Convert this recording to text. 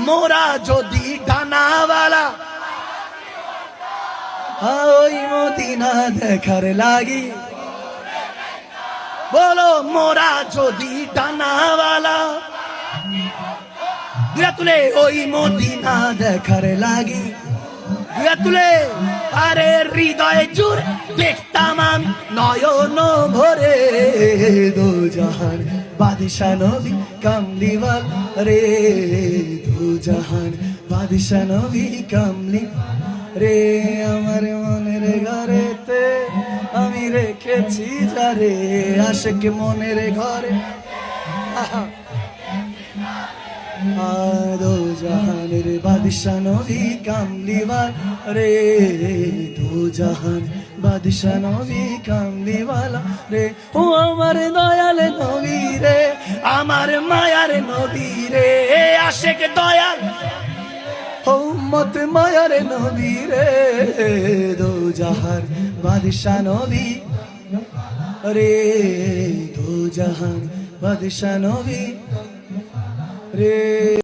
মোরা যদি ডানাওয়ালা ওই মদিনা দেখার লাগি, বলো মোরা যদি ডানাওয়ালা দুয়া তুলে ওই মদিনা দেখার লাগি, দুয়া তুলে আরে হৃদয় জুড়ে দেখতাম আমি নয়ন ভরে দো জাহান বাদশা নবী কামলিওয়াল রে, দো জাহান বাদশা নবী কামলি রে। আমার মনের ঘরেতে আমি রেখেছি যারে, আশিক মনের ঘরে দো জাহানের বাদশা নবী কামলিওয়াল রে, দো জাহান বাদশা নবী কামলিওয়ালা রে। ও আমার দয়াল নবী রে, আমার মায়ার নবী রে, আশিক দয়াল উম্মত মায়ার নবী রে, দো জাহান বাদশা নবী রে, দো জাহান বাদশা নবী রে।